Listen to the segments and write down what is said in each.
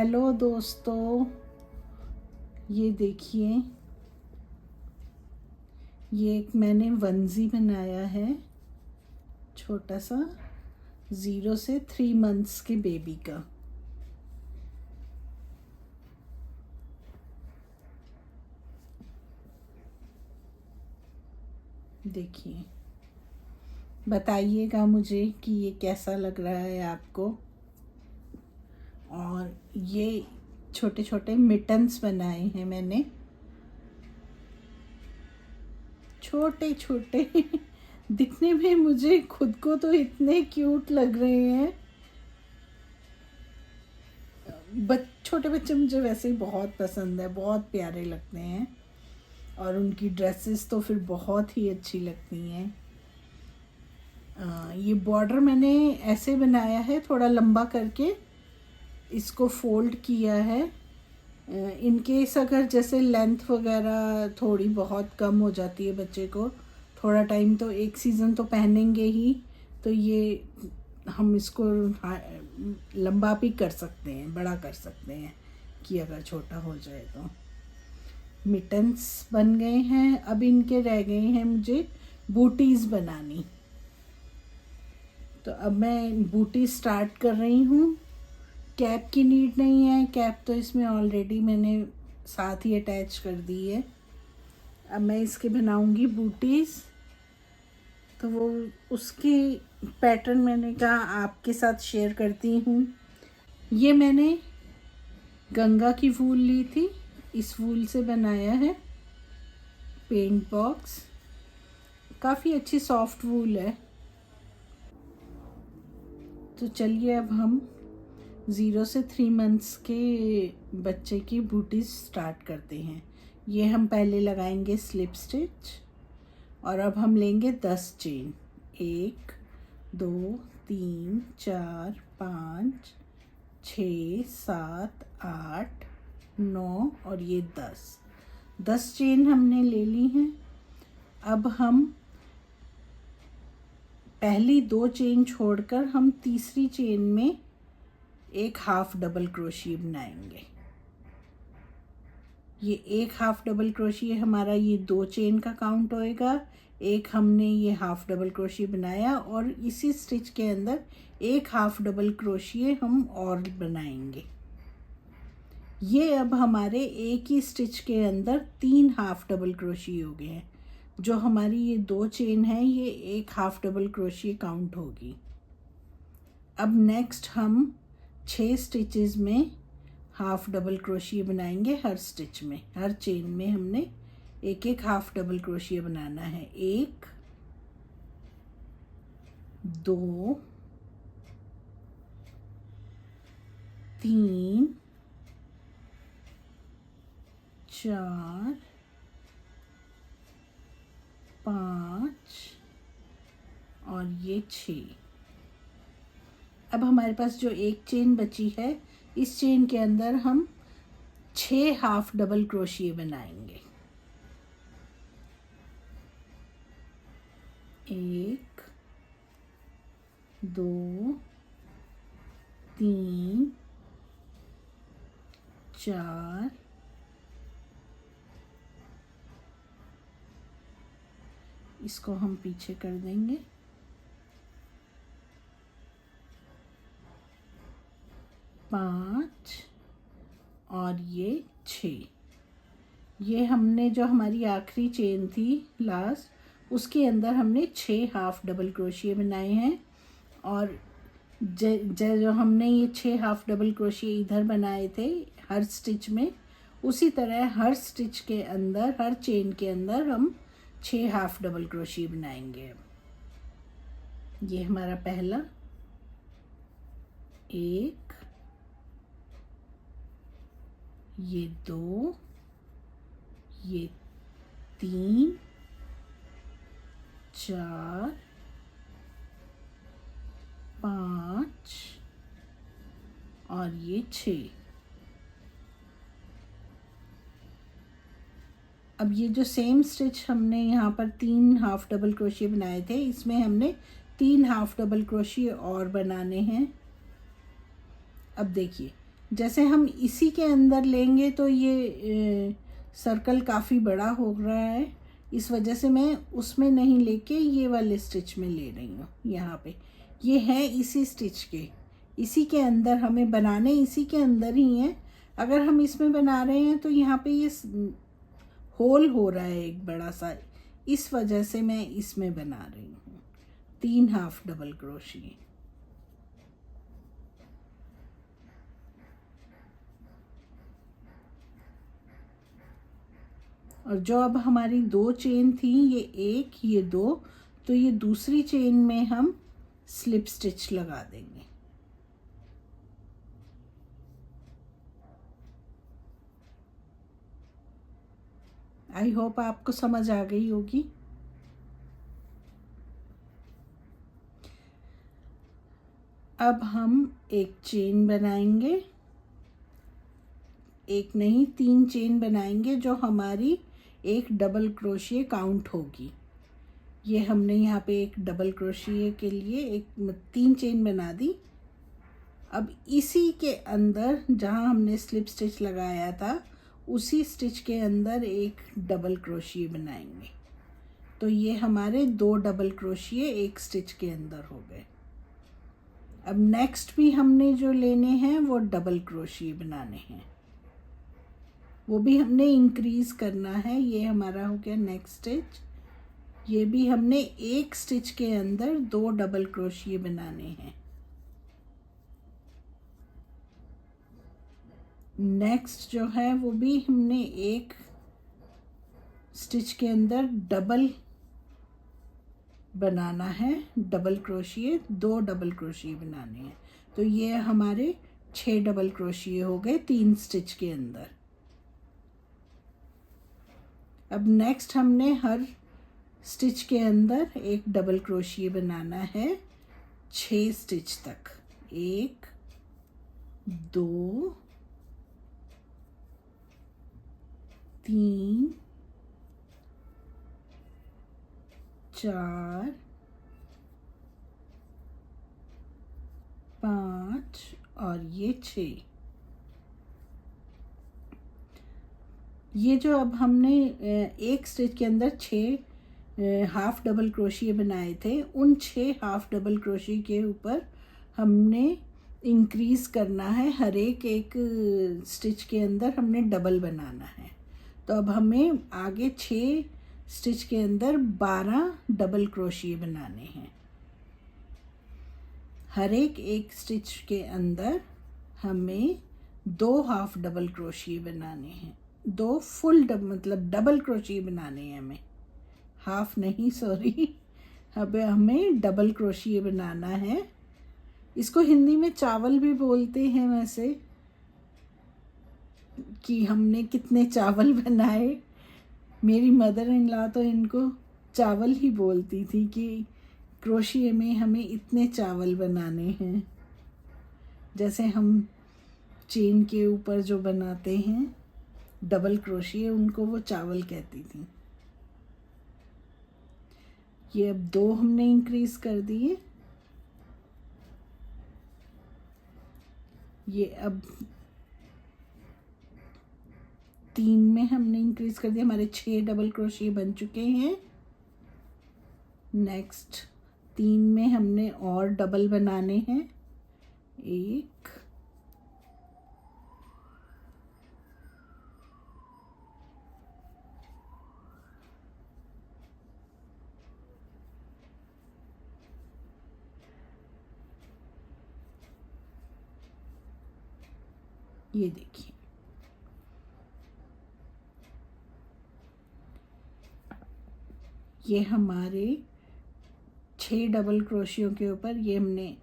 Hello दोस्तों, ये देखिए, ये एक मैंने वंजी बनाया है, छोटा सा 0 से 3 मंथ्स के बेबी का। देखिए, बताइएगा मुझे कि ये कैसा लग रहा है आपको। और ये छोटे छोटे मिटन्स बनाए हैं मैंने, छोटे छोटे दिखने में मुझे खुद को तो इतने क्यूट लग रहे हैं। छोटे बच्चे मुझे वैसे ही बहुत पसंद है, बहुत प्यारे लगते हैं और उनकी ड्रेसेस तो फिर बहुत ही अच्छी लगती हैं। ये बॉर्डर मैंने ऐसे बनाया है, थोड़ा लंबा करके इसको फोल्ड किया है। इन केस अगर जैसे लेंथ वगैरह थोड़ी बहुत कम हो जाती है बच्चे को, थोड़ा टाइम तो एक सीज़न तो पहनेंगे ही, तो ये हम इसको लंबा भी कर सकते हैं, बड़ा कर सकते हैं कि अगर छोटा हो जाए तो। मिटन्स बन गए हैं। अब इनके रह गए हैं मुझे बूटीज़ बनानी। तो अब मैं बूटी स्टार्ट कर रही हूँ। कैप की नीड नहीं है, कैप तो इसमें ऑलरेडी मैंने साथ ही अटैच कर दी है। अब मैं इसके बनाऊंगी बूटीज़, तो वो उसकी पैटर्न मैंने कहा आपके साथ शेयर करती हूँ। ये मैंने गंगा की वूल ली थी, इस वूल से बनाया है पेंट बॉक्स। काफ़ी अच्छी सॉफ्ट वूल है। तो चलिए अब हम 0 से 3 मंथ्स के बच्चे की बूटीज स्टार्ट करते हैं। ये हम पहले लगाएंगे स्लिप स्टिच और अब हम लेंगे 10 चेन। 1 2 3 4 5 6 7 8 9 और ये 10 चेन हमने ले ली हैं। अब हम पहली 2 चेन छोड़कर हम तीसरी चेन में एक हाफ डबल क्रोशिया बनाएंगे। ये एक हाफ डबल क्रोशिया हमारा ये 2 चेन का काउंट होएगा। एक हमने ये हाफ डबल क्रोशिया बनाया और इसी स्टिच के अंदर एक हाफ डबल क्रोशिया हम और बनाएंगे। ये अब हमारे एक ही स्टिच के अंदर 3 हाफ डबल क्रोशिया हो गए हैं। जो हमारी ये 2 चेन है, ये एक हाफ डबल क्रोशिया काउंट होगी। अब नेक्स्ट हम 6 स्टिचेस में हाफ डबल क्रोशिया बनाएंगे। हर स्टिच में, हर चेन में हमने एक एक हाफ डबल क्रोशिया बनाना है। 1 2 3 4 5 और ये 6। अब हमारे पास जो एक चेन बची है, इस चेन के अंदर हम 6 हाफ डबल क्रोशिया बनाएंगे। 1 2 3 4 इसको हम पीछे कर देंगे। 5 और ये 6। ये हमने जो हमारी आखिरी चेन थी लास्ट, उसके अंदर हमने 6 हाफ डबल क्रोशिया बनाए हैं। और जो हमने ये 6 हाफ डबल क्रोशिया इधर बनाए थे हर स्टिच में, उसी तरह हर स्टिच के अंदर, हर चेन के अंदर हम 6 हाफ डबल क्रोशिया बनाएंगे। ये हमारा पहला, 1, ये 2, ये 3 4 5 और ये 6। अब ये जो सेम स्टिच हमने यहाँ पर 3 हाफ डबल क्रोशिया बनाए थे, इसमें हमने 3 हाफ डबल क्रोशिया और बनाने हैं। अब देखिए, जैसे हम इसी के अंदर लेंगे तो ये सर्कल काफ़ी बड़ा हो रहा है, इस वजह से मैं उसमें नहीं लेके ये वाले स्टिच में ले रही हूँ। यहाँ पे ये है इसी स्टिच के, इसी के अंदर हमें बनाने इसी के अंदर ही हैं। अगर हम इसमें बना रहे हैं तो यहाँ पे ये होल हो रहा है एक बड़ा सा, इस वजह से मैं इसमें बना रही हूँ 3 हाफ डबल क्रोशिये। और जो अब हमारी 2 चेन थी, ये 1 ये 2, तो ये दूसरी चेन में हम स्लिप स्टिच लगा देंगे। आई होप आपको समझ आ गई होगी। अब हम एक चेन बनाएंगे, एक नहीं 3 चेन बनाएंगे जो हमारी एक डबल क्रोशिये काउंट होगी। ये हमने यहाँ पे एक डबल क्रोशिये के लिए एक 3 चेन बना दी। अब इसी के अंदर जहाँ हमने स्लिप स्टिच लगाया था, उसी स्टिच के अंदर एक डबल क्रोशिये बनाएंगे। तो ये हमारे 2 डबल क्रोशिये एक स्टिच के अंदर हो गए। अब नेक्स्ट भी हमने जो लेने हैं वो डबल क्रोशिये बनाने हैं, वो भी हमने इंक्रीज करना है। ये हमारा हो गया नेक्स्ट स्टिच। ये भी हमने एक स्टिच के अंदर 2 डबल क्रोशिये बनाने हैं। नेक्स्ट जो है वो भी हमने एक स्टिच के अंदर डबल बनाना है, डबल क्रोशिये, 2 डबल क्रोशिये बनाने हैं। तो ये हमारे 6 डबल क्रोशिये हो गए 3 स्टिच के अंदर। अब नेक्स्ट हमने हर स्टिच के अंदर एक डबल क्रोशिये बनाना है 6 स्टिच तक। 1 2 3 4 5 और ये 6। ये जो अब हमने एक स्टिच के अंदर 6 हाफ डबल क्रोशिये बनाए थे, उन 6 हाफ डबल क्रोशिये के ऊपर हमने इंक्रीज करना है। हर एक स्टिच के अंदर हमने डबल बनाना है। तो अब हमें आगे 6 स्टिच के अंदर 12 डबल क्रोशिये बनाने हैं। हर एक स्टिच के अंदर हमें 2 हाफ डबल क्रोशिये बनाने हैं, 2 फुल मतलब डबल क्रोशिये बनाने हैं हमें, हाफ नहीं सॉरी। अब हमें डबल क्रोशिये बनाना है। इसको हिंदी में चावल भी बोलते हैं वैसे, कि हमने कितने चावल बनाए। मेरी मदर इन लॉ तो इनको चावल ही बोलती थी कि क्रोशिये में हमें इतने चावल बनाने हैं। जैसे हम चेन के ऊपर जो बनाते हैं डबल क्रोशिये, उनको वो चावल कहती थी। ये अब 2 हमने इंक्रीज कर दिए। ये अब 3 में हमने इंक्रीज कर दिया, हमारे 6 डबल क्रोशिये बन चुके हैं। नेक्स्ट 3 में हमने और डबल बनाने हैं, 1 ये देखिए। ये हमारे 6 डबल क्रोशियों के ऊपर, ये हमने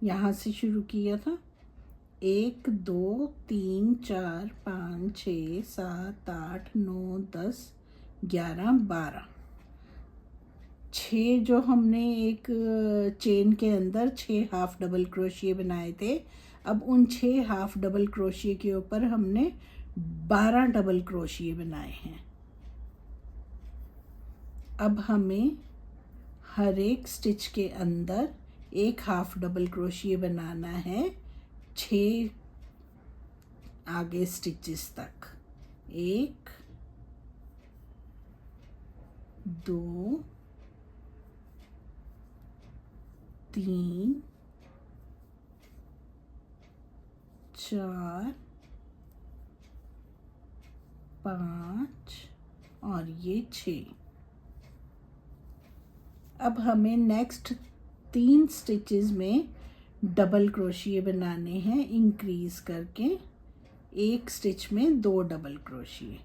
यहाँ से शुरू किया था, 1 2 3 4 5 6 7 8 9 10 11 12। 6 जो हमने एक चेन के अंदर 6 हाफ डबल क्रोशिये बनाए थे, अब उन 6 हाफ डबल क्रोशिये के ऊपर हमने 12 डबल क्रोशिये बनाए हैं। अब हमें हर एक स्टिच के अंदर एक हाफ डबल क्रोशिये बनाना है 6 आगे स्टिचेस तक। 1 2 3 4 5 और ये 6। अब हमें नेक्स्ट 3 स्टिचेस में डबल क्रोशिए बनाने हैं, इंक्रीज करके। एक स्टिच में 2 डबल क्रोशिए।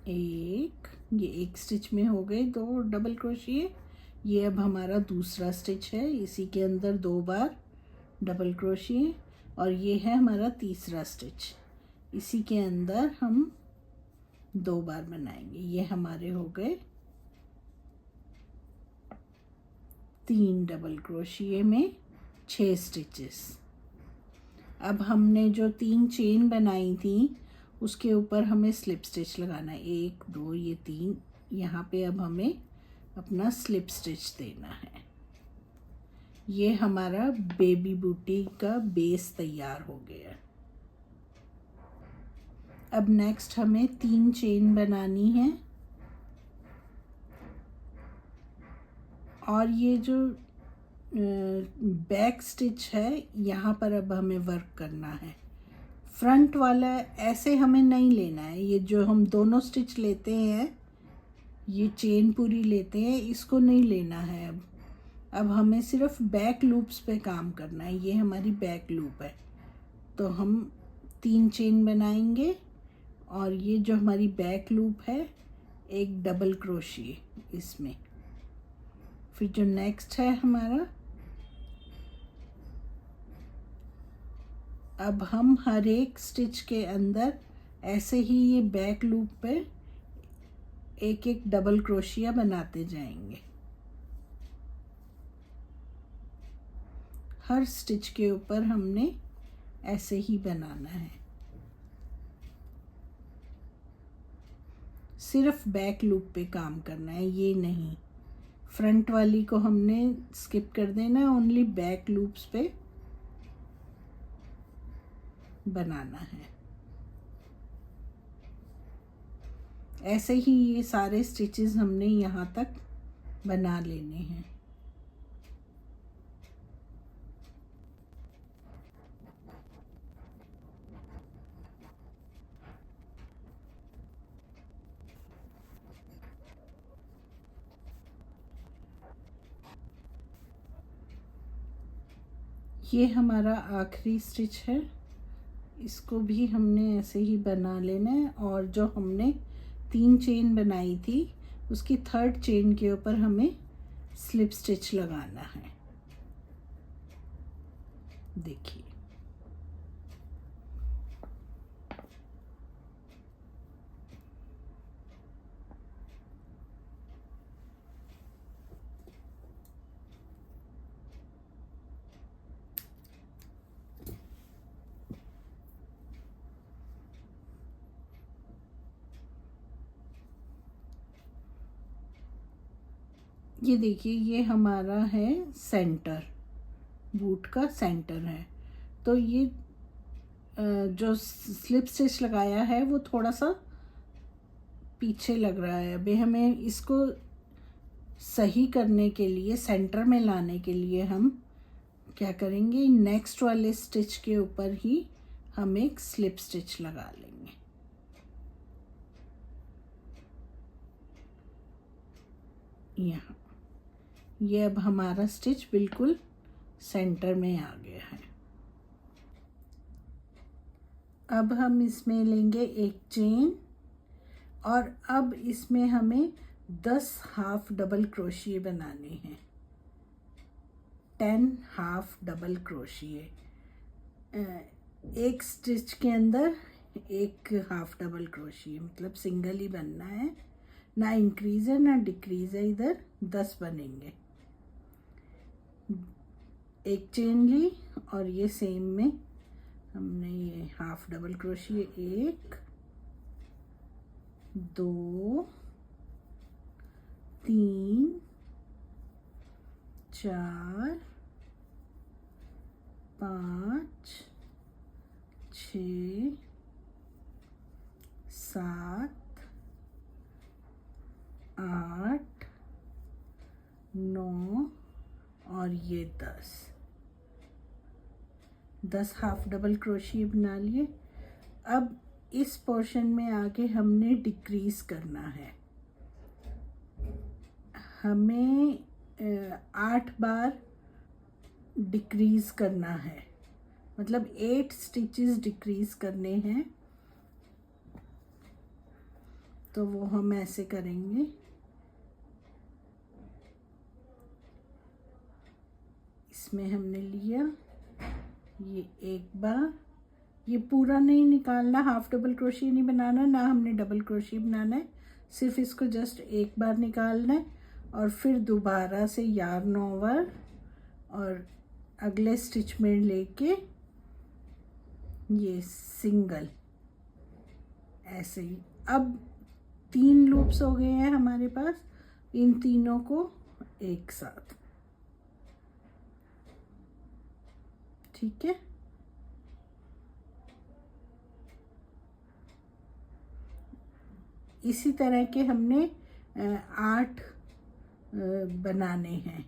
ये एक स्टिच में हो गए 2 डबल क्रोशिए। ये अब हमारा दूसरा स्टिच है, इसी के अंदर 2 बार डबल क्रोशिए। और ये है हमारा तीसरा स्टिच, इसी के अंदर हम 2 बार बनाएंगे। ये हमारे हो गए 3 डबल क्रोशिए में 6 स्टिचेस। अब हमने जो 3 चेन बनाई थी उसके ऊपर हमें स्लिप स्टिच लगाना है। 1 2 ये 3। यहाँ पे अब हमें अपना स्लिप स्टिच देना है। ये हमारा बेबी बूटी का बेस तैयार हो गया। अब नेक्स्ट हमें 3 चेन बनानी है और ये जो बैक स्टिच है यहाँ पर अब हमें वर्क करना है। फ्रंट वाला ऐसे हमें नहीं लेना है। ये जो हम दोनों स्टिच लेते हैं, ये चेन पूरी लेते हैं, इसको नहीं लेना है। अब हमें सिर्फ बैक लूप्स पे काम करना है। ये हमारी बैक लूप है, तो हम 3 चेन बनाएंगे और ये जो हमारी बैक लूप है, एक डबल क्रोशिए इसमें। फिर जो नेक्स्ट है हमारा, अब हम हर एक स्टिच के अंदर ऐसे ही ये बैक लूप पे एक एक डबल क्रोशिया बनाते जाएंगे। हर स्टिच के ऊपर हमने ऐसे ही बनाना है, सिर्फ बैक लूप पे काम करना है, ये नहीं। फ्रंट वाली को हमने स्किप कर देना है, ओनली बैक लूप्स पे बनाना है। ऐसे ही ये सारे स्टिचेस हमने यहाँ तक बना लेने हैं। ये हमारा आखिरी स्टिच है, इसको भी हमने ऐसे ही बना लेना है। और जो हमने 3 चेन बनाई थी उसकी 3rd चेन के ऊपर हमें स्लिप स्टिच लगाना है। देखिए, ये देखिए, ये हमारा है सेंटर, बूट का सेंटर है। तो ये जो स्लिप स्टिच लगाया है वो थोड़ा सा पीछे लग रहा है। अभी हमें इसको सही करने के लिए, सेंटर में लाने के लिए हम क्या करेंगे, नेक्स्ट वाले स्टिच के ऊपर ही हम एक स्लिप स्टिच लगा लेंगे। यहाँ ये अब हमारा स्टिच बिल्कुल सेंटर में आ गया है। अब हम इसमें लेंगे एक चेन और अब इसमें हमें 10 हाफ डबल क्रोशिए बनाने हैं। 10 हाफ डबल क्रोशिए, एक स्टिच के अंदर एक हाफ डबल क्रोशिए, मतलब सिंगल ही बनना है, ना इंक्रीज है ना डिक्रीज है। इधर 10 बनेंगे। एक चेन ली और ये सेम में हमने ये हाफ डबल क्रोशिए 1 2 3 4 6 7 8 9 और ये 10 हाफ डबल क्रोशिया बना लिए। अब इस पोर्शन में आके हमने डिक्रीज करना है। हमें 8 बार डिक्रीज करना है, मतलब 8 स्टिचेस डिक्रीज करने हैं। तो वो हम ऐसे करेंगे। इसमें हमने लिया ये एक बार, ये पूरा नहीं निकालना, हाफ डबल क्रोशिया नहीं बनाना, ना हमने डबल क्रोशिया बनाना है, सिर्फ इसको जस्ट एक बार निकालना है और फिर दोबारा से यार्न ओवर और अगले स्टिच में लेके ये सिंगल ऐसे ही। अब 3 लूप्स हो गए हैं हमारे पास, इन तीनों को एक साथ, ठीक है। इसी तरह के हमने 8 बनाने हैं,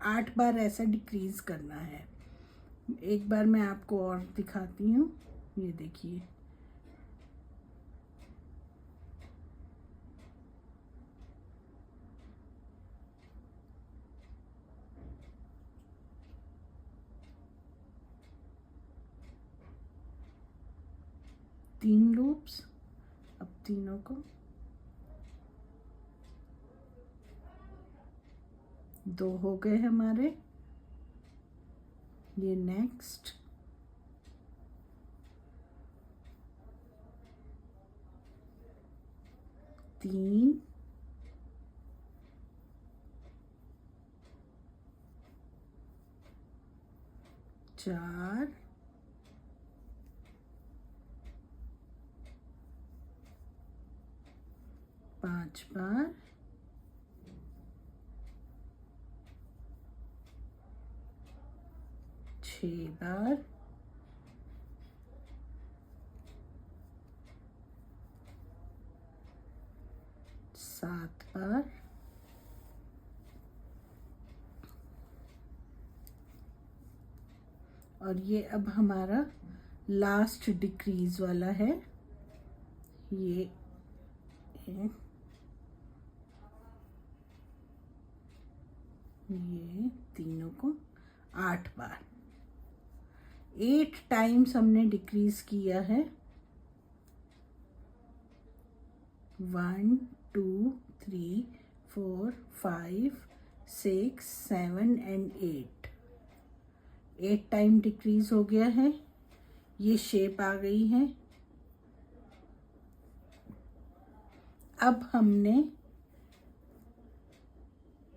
8 बार ऐसा डिक्रीज करना है। एक बार मैं आपको और दिखाती हूँ, ये देखिए। तीन लूप्स, अब तीनों को 2 हो गए हमारे। ये नेक्स्ट, तीन, चार, 5 बार, 6 बार, 7 बार, और ये अब हमारा लास्ट डिक्रीज वाला है। ये तीनों को 8 बार, 8 टाइम्स हमने डिक्रीज किया है। 1 2 3 4 5 6 7 एंड 8 टाइम डिक्रीज हो गया है। ये शेप आ गई है। अब हमने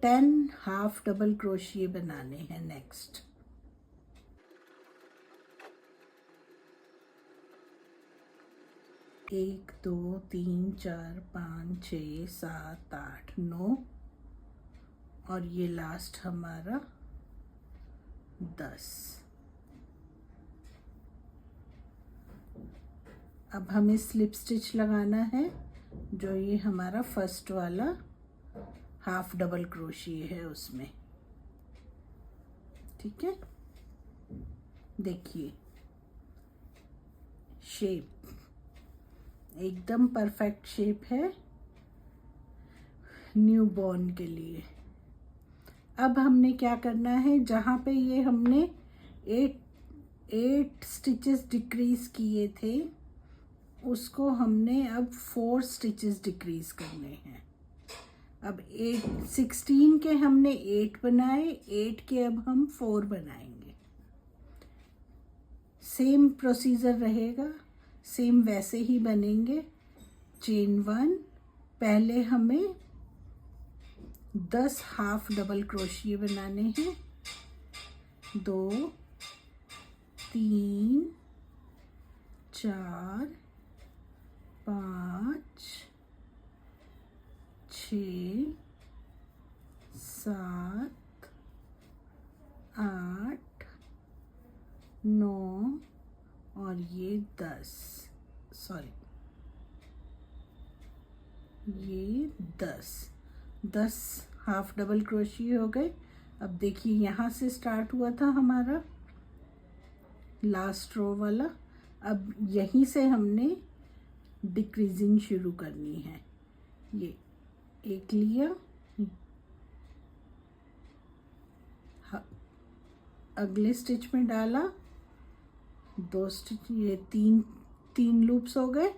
10 हाफ डबल क्रोशिया बनाने हैं नेक्स्ट। एक, 2, 3, 4, 5, 6, 7, 8, 9 और ये लास्ट हमारा 10। अब हमें स्लिप स्टिच लगाना है, जो ये हमारा फर्स्ट वाला हाफ डबल क्रोशिया है उसमें, ठीक है। देखिए शेप एकदम परफेक्ट शेप है न्यू बॉर्न के लिए। अब हमने क्या करना है, जहाँ पे ये हमने 8 स्टिचेस डिक्रीज किए थे, उसको हमने अब 4 स्टिचेस डिक्रीज करने हैं। अब 16 के हमने 8 बनाए, 8 के अब हम 4 बनाएंगे। सेम प्रोसीजर रहेगा, सेम वैसे ही बनेंगे। चेन 1, पहले हमें 10 हाफ डबल क्रोशिया बनाने हैं। 2 3 4 5 6 7 8 9 और ये 10, सॉरी ये 10 हाफ डबल क्रोशिए हो गए। अब देखिए यहाँ से स्टार्ट हुआ था हमारा लास्ट रो वाला, अब यहीं से हमने डिक्रीजिंग शुरू करनी है। ये एक लिया, अगले स्टिच में डाला, 2 स्टिच, ये तीन लूप्स हो गए।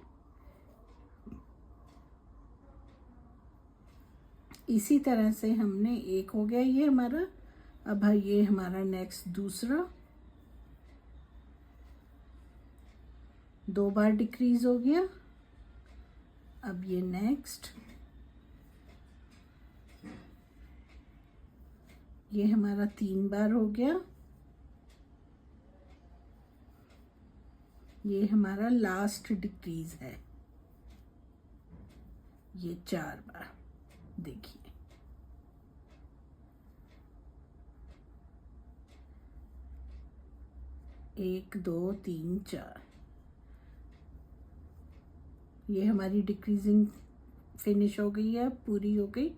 इसी तरह से हमने एक हो गया ये हमारा। अब ये हमारा नेक्स्ट दूसरा, 2 बार डिक्रीज हो गया। अब ये नेक्स्ट, ये हमारा 3 बार हो गया। ये हमारा लास्ट डिक्रीज है, ये 4 बार। देखिए एक, 2, 3, 4, ये हमारी डिक्रीजिंग फिनिश हो गई है, पूरी हो गई।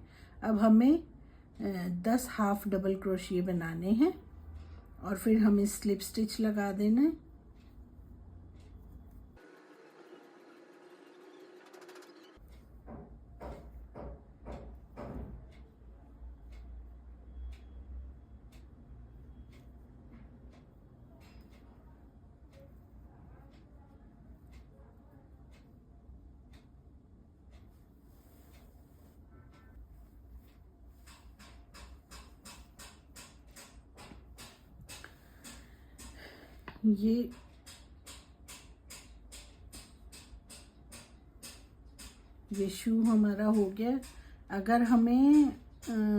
अब हमें 10 हाफ डबल क्रोशिए बनाने हैं और फिर हमें स्लिप स्टिच लगा देना है। ये शू हमारा हो गया। अगर हमें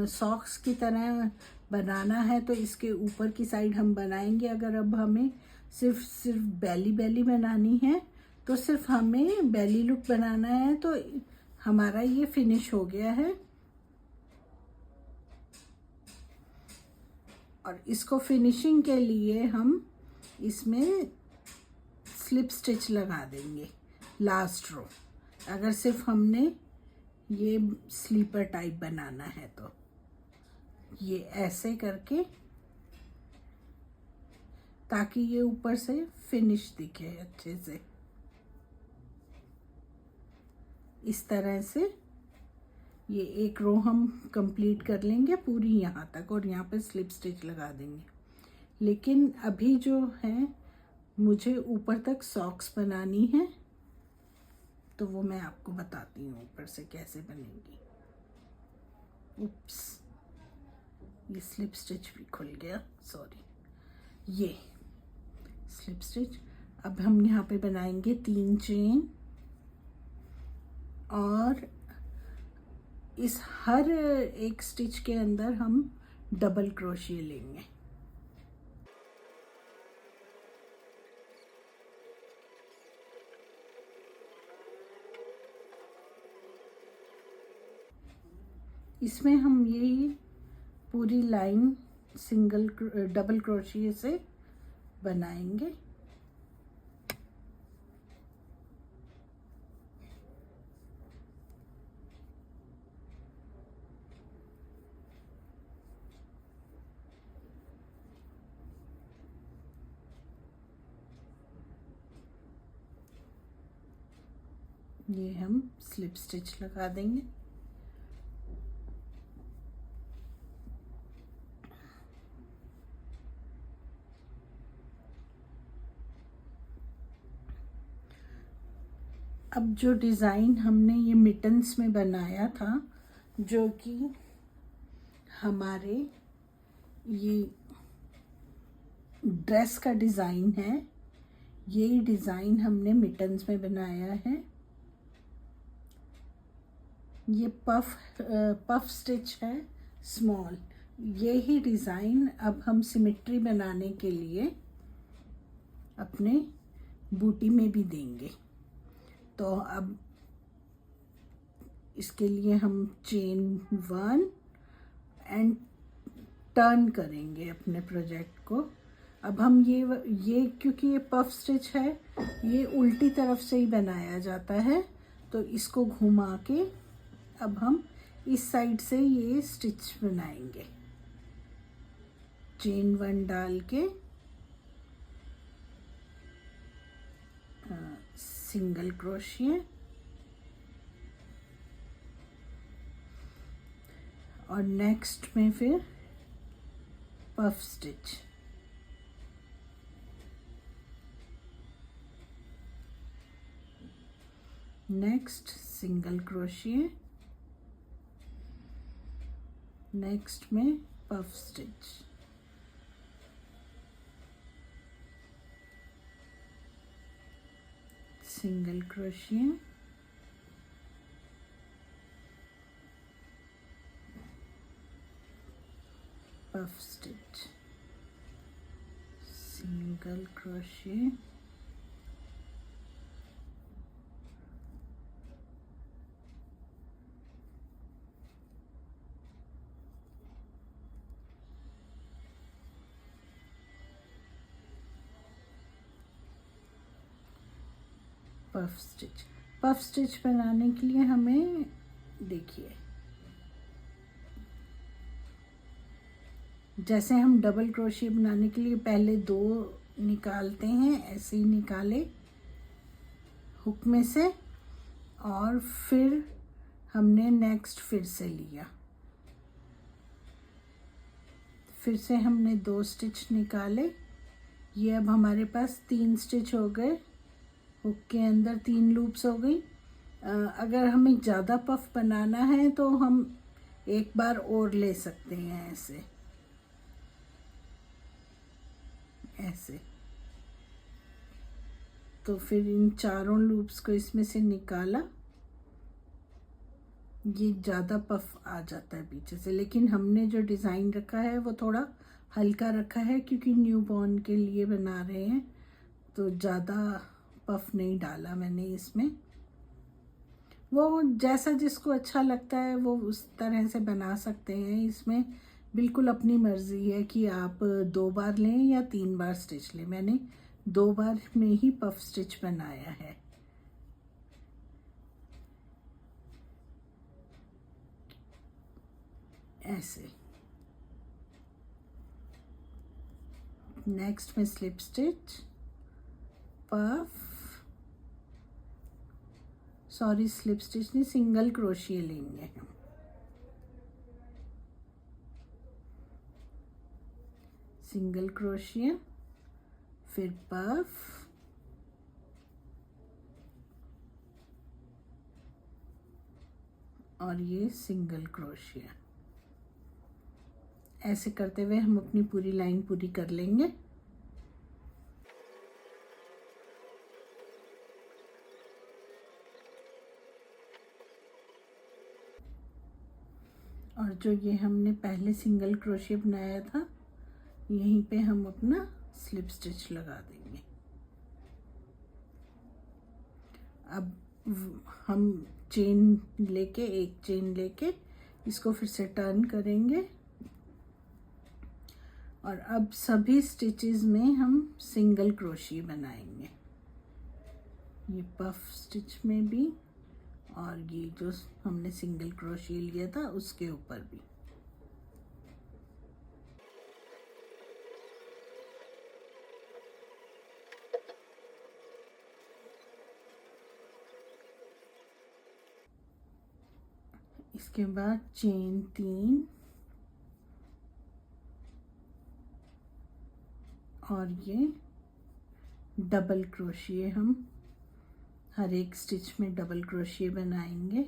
सॉक्स की तरह बनाना है तो इसके ऊपर की साइड हम बनाएंगे। अगर अब हमें सिर्फ बेली बनानी है तो सिर्फ हमें बेली लुक बनाना है। तो हमारा ये फिनिश हो गया है और इसको फिनिशिंग के लिए हम इसमें स्लिप स्टिच लगा देंगे लास्ट रो। अगर सिर्फ हमने ये स्लीपर टाइप बनाना है तो ये ऐसे करके, ताकि ये ऊपर से फिनिश दिखे अच्छे से। इस तरह से ये एक रो हम कंप्लीट कर लेंगे पूरी यहाँ तक और यहाँ पे स्लिप स्टिच लगा देंगे। लेकिन अभी जो है मुझे ऊपर तक सॉक्स बनानी है तो वो मैं आपको बताती हूँ ऊपर से कैसे बनेगी। उप्स, ये स्लिप स्टिच भी खुल गया, सॉरी। ये स्लिप स्टिच, अब हम यहाँ पे बनाएंगे 3 चेन और इस हर एक स्टिच के अंदर हम डबल क्रोशिए लेंगे। इसमें हम ये पूरी लाइन डबल क्रोशिए से बनाएंगे। ये हम स्लिप स्टिच लगा देंगे। अब जो डिज़ाइन हमने ये मिटन्स में बनाया था, जो कि हमारे ये ड्रेस का डिज़ाइन है, ये डिज़ाइन हमने मिटन्स में बनाया है। ये पफ स्टिच है स्मॉल। ये ही डिज़ाइन अब हम सिमेट्री बनाने के लिए अपने बूटी में भी देंगे। तो अब इसके लिए हम चेन 1 एंड टर्न करेंगे अपने प्रोजेक्ट को। अब हम ये क्योंकि ये पफ स्टिच है, ये उल्टी तरफ से ही बनाया जाता है, तो इसको घुमा के अब हम इस साइड से ये स्टिच बनाएंगे। चेन 1 डाल के सिंगल क्रोशिए और नेक्स्ट में फिर puff stitch, next single crochet, next में puff stitch, single crochet, puff stitch, single crochet, puff stitch. Puff stitch बनाने के लिए हमें देखिए, जैसे हम डबल क्रोशिया बनाने के लिए पहले 2 निकालते हैं, ऐसे ही निकाले हुक में से, और फिर हमने नेक्स्ट फिर से लिया, फिर से हमने 2 स्टिच निकाले। ये अब हमारे पास 3 स्टिच हो गए, हुक के अंदर 3 लूप्स हो गई। अगर हमें ज़्यादा पफ बनाना है तो हम एक बार और ले सकते हैं, ऐसे ऐसे। तो फिर इन चारों लूप्स को इसमें से निकाला, ये ज़्यादा पफ आ जाता है पीछे से, लेकिन हमने जो डिज़ाइन रखा है वो थोड़ा हल्का रखा है क्योंकि न्यू बॉर्न के लिए बना रहे हैं, तो ज़्यादा पफ नहीं डाला मैंने इसमें। वो जैसा जिसको अच्छा लगता है वो उस तरह से बना सकते हैं। इसमें बिल्कुल अपनी मर्ज़ी है कि आप 2 बार लें या 3 बार स्टिच लें। मैंने 2 बार में ही पफ स्टिच बनाया है। ऐसे नेक्स्ट में slip stitch, puff, sorry slip stitch नहीं, सिंगल क्रोशिया लेंगे हम। सिंगल क्रोशिया, फिर पफ, और ये सिंगल क्रोशिया। ऐसे करते हुए हम अपनी पूरी लाइन पूरी कर लेंगे। और जो ये हमने पहले सिंगल क्रोशिया बनाया था, यहीं पे हम अपना स्लिप स्टिच लगा देंगे। अब हम चेन लेके, एक चेन लेके इसको फिर से टर्न करेंगे, और अब सभी स्टिचेस में हम सिंगल क्रोशिया बनाएंगे। ये पफ स्टिच में भी, और ये जो हमने सिंगल क्रोशिया लिया था उसके ऊपर भी। इसके बाद चेन 3 और ये डबल क्रोशिया, हम हर एक स्टिच में डबल क्रोशिया बनाएंगे।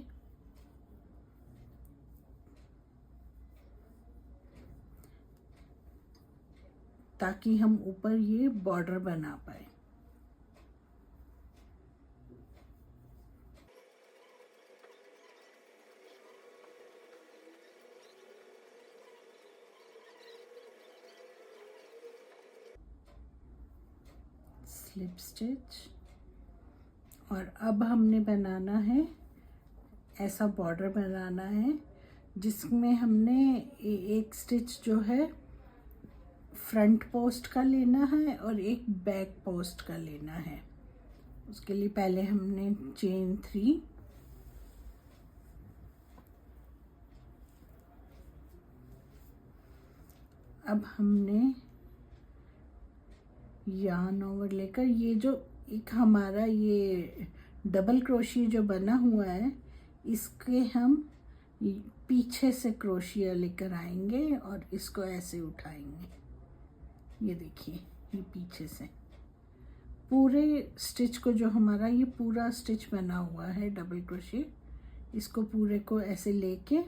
ताकि हम ऊपर ये बॉर्डर बना पाए। स्लिप स्टिच, और अब हमने बनाना है, ऐसा बॉर्डर बनाना है जिसमें हमने एक स्टिच जो है फ्रंट पोस्ट का लेना है और एक बैक पोस्ट का लेना है। उसके लिए पहले हमने चेन 3, अब हमने यार्न ओवर लेकर ये जो एक हमारा ये डबल क्रोशिया जो बना हुआ है, इसके हम पीछे से क्रोशिया लेकर आएंगे और इसको ऐसे उठाएंगे। ये देखिए, ये पीछे से पूरे स्टिच को, जो हमारा ये पूरा स्टिच बना हुआ है डबल क्रोशिया, इसको पूरे को ऐसे लेके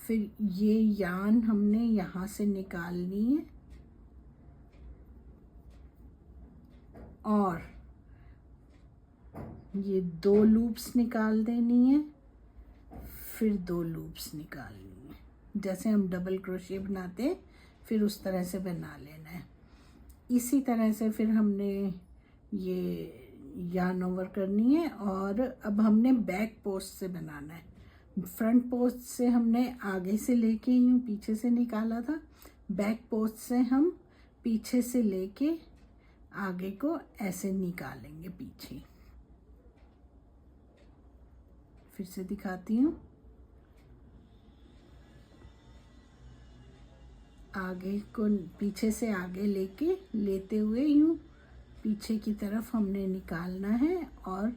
फिर ये यार्न हमने यहाँ से निकालनी है और ये 2 लूप्स निकाल देनी है, फिर 2 लूप्स निकालनी है। जैसे हम डबल क्रोशिया बनाते हैं फिर उस तरह से बना लेना है। इसी तरह से फिर हमने ये यार्न ओवर करनी है और अब हमने बैक पोस्ट से बनाना है। फ्रंट पोस्ट से हमने आगे से लेके यूँ पीछे से निकाला था, बैक पोस्ट से हम पीछे से लेके आगे को ऐसे निकालेंगे पीछे। फिर से दिखाती हूँ, आगे को पीछे से आगे लेते हुए यूँ पीछे की तरफ हमने निकालना है और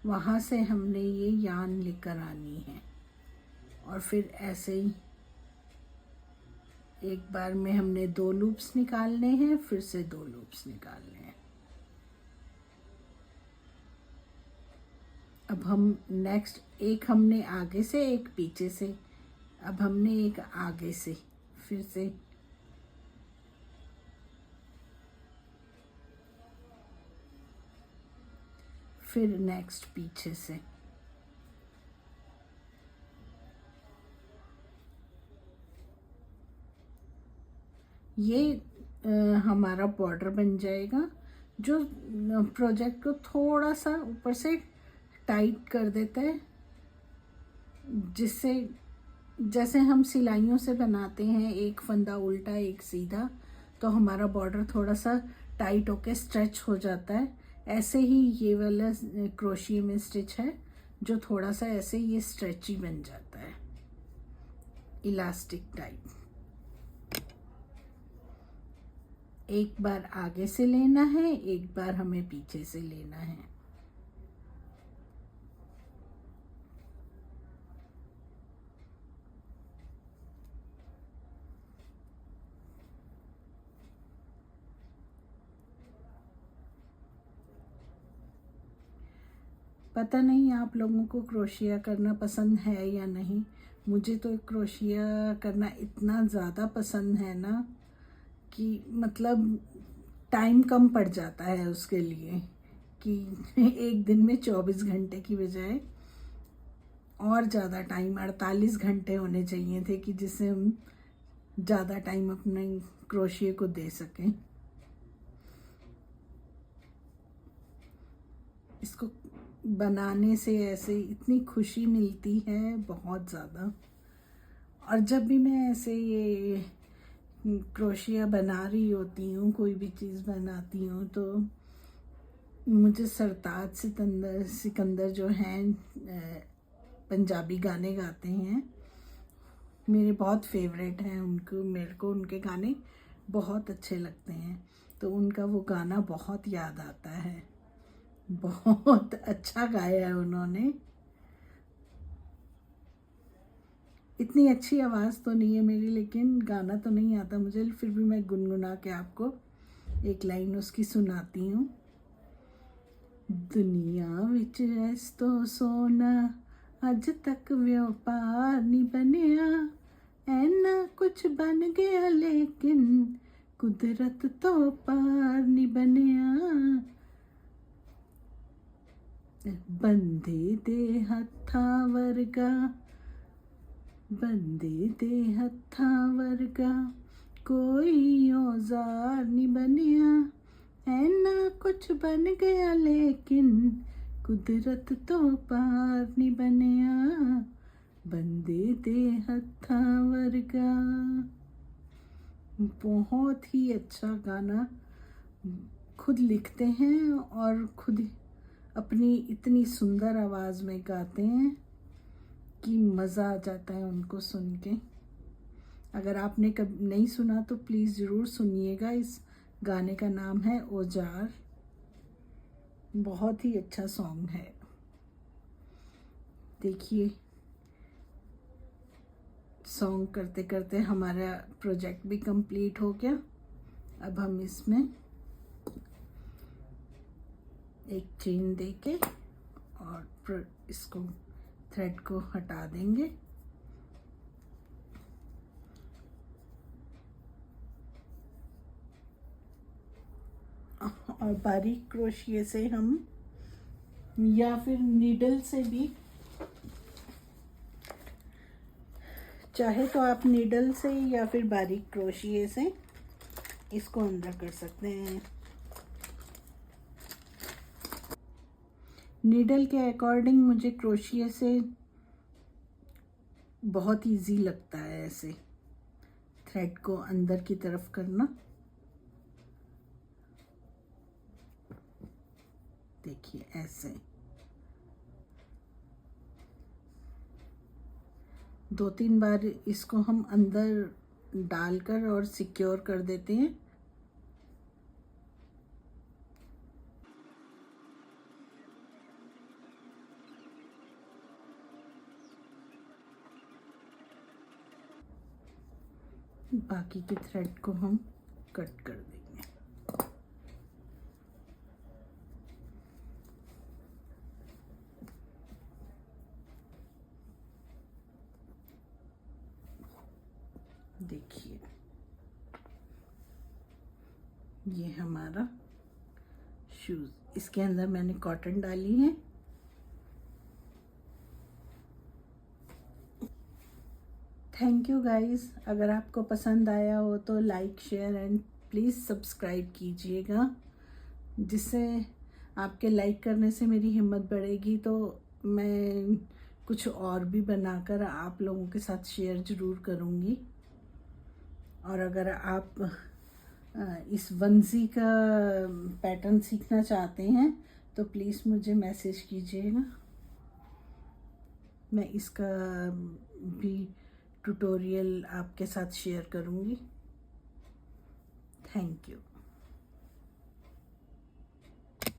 वहाँ से हमने ये यार्न लेकर आनी है और फिर ऐसे ही एक बार में हमने 2 लूप्स निकालने हैं, फिर से 2 लूप्स निकालने हैं। अब हम नेक्स्ट, एक हमने आगे से एक पीछे से, अब हमने एक आगे से फिर से फिर नेक्स्ट पीछे से। ये हमारा बॉर्डर बन जाएगा जो प्रोजेक्ट को थोड़ा सा ऊपर से टाइट कर देता है, जिससे जैसे हम सिलाइयों से बनाते हैं एक फंदा उल्टा एक सीधा, तो हमारा बॉर्डर थोड़ा सा टाइट होके स्ट्रेच हो जाता है। ऐसे ही ये वाला क्रोशिया में स्टिच है जो थोड़ा सा ऐसे ये स्ट्रेची बन जाता है, इलास्टिक टाइप। एक बार आगे से लेना है, एक बार हमें पीछे से लेना है। पता नहीं आप लोगों को क्रोशिया करना पसंद है या नहीं। मुझे तो क्रोशिया करना इतना ज़्यादा पसंद है ना कि मतलब टाइम कम पड़ जाता है उसके लिए, कि एक दिन में 24 घंटे की बजाय और ज़्यादा टाइम 48 घंटे होने चाहिए थे, कि जिससे हम ज़्यादा टाइम अपने क्रोशिया को दे सकें। इसको बनाने से ऐसे इतनी खुशी मिलती है, बहुत ज़्यादा। और जब भी मैं ऐसे ये क्रोशिया बना रही होती हूँ, कोई भी चीज़ बनाती हूँ, तो मुझे सरताज सिकंदर जो हैं पंजाबी गाने गाते हैं, मेरे बहुत फेवरेट हैं। मेरे को उनके गाने बहुत अच्छे लगते हैं, तो उनका वो गाना बहुत याद आता है। बहुत अच्छा गाया है उन्होंने। इतनी अच्छी आवाज़ तो नहीं है मेरी, लेकिन गाना तो नहीं आता मुझे, फिर भी मैं गुनगुना के आपको एक लाइन उसकी सुनाती हूँ। दुनिया विच ऐस तो सोना अज तक व्यापार नहीं बनया, ऐना कुछ बन गया लेकिन कुदरत तो पार नहीं बनया। बंदे दे हत्थां वर्गा, बंदे दे हत्थां वर्गा कोई औजार नहीं बनया, ऐना कुछ बन गया लेकिन कुदरत तो पार नहीं बनया। बंदे दे हत्थां वर्गा। बहुत ही अच्छा गाना खुद लिखते हैं और खुद अपनी इतनी सुंदर आवाज़ में गाते हैं कि मज़ा आ जाता है उनको सुन के। अगर आपने कभी नहीं सुना तो प्लीज़ ज़रूर सुनिएगा। इस गाने का नाम है औजार। बहुत ही अच्छा सॉन्ग है। देखिए, सॉन्ग करते करते हमारा प्रोजेक्ट भी कंप्लीट हो गया। अब हम इसमें एक चेन देके और इसको थ्रेड को हटा देंगे। और बारीक क्रोशिये से हम या फिर नीडल से भी, चाहे तो आप नीडल से या फिर बारीक क्रोशिये से इसको अंदर कर सकते हैं। नीडल के अकॉर्डिंग मुझे क्रोशिये से बहुत इजी लगता है ऐसे थ्रेड को अंदर की तरफ करना। देखिए ऐसे 2-3 बार इसको हम अंदर डालकर और सिक्योर कर देते हैं। बाकी के थ्रेड को हम कट कर देंगे। देखिए, ये हमारा शूज़, इसके अंदर मैंने कॉटन डाली है। Thank you guys. अगर आपको पसंद आया हो तो like, share and please subscribe कीजिएगा, जिससे आपके लाइक करने से मेरी हिम्मत बढ़ेगी तो मैं कुछ और भी बनाकर आप लोगों के साथ शेयर ज़रूर करूँगी। और अगर आप इस वंसी का पैटर्न सीखना चाहते हैं तो प्लीज़ मुझे मैसेज कीजिएगा। मैं इसका भी ट्यूटोरियल आपके साथ शेयर करूँगी। Thank you.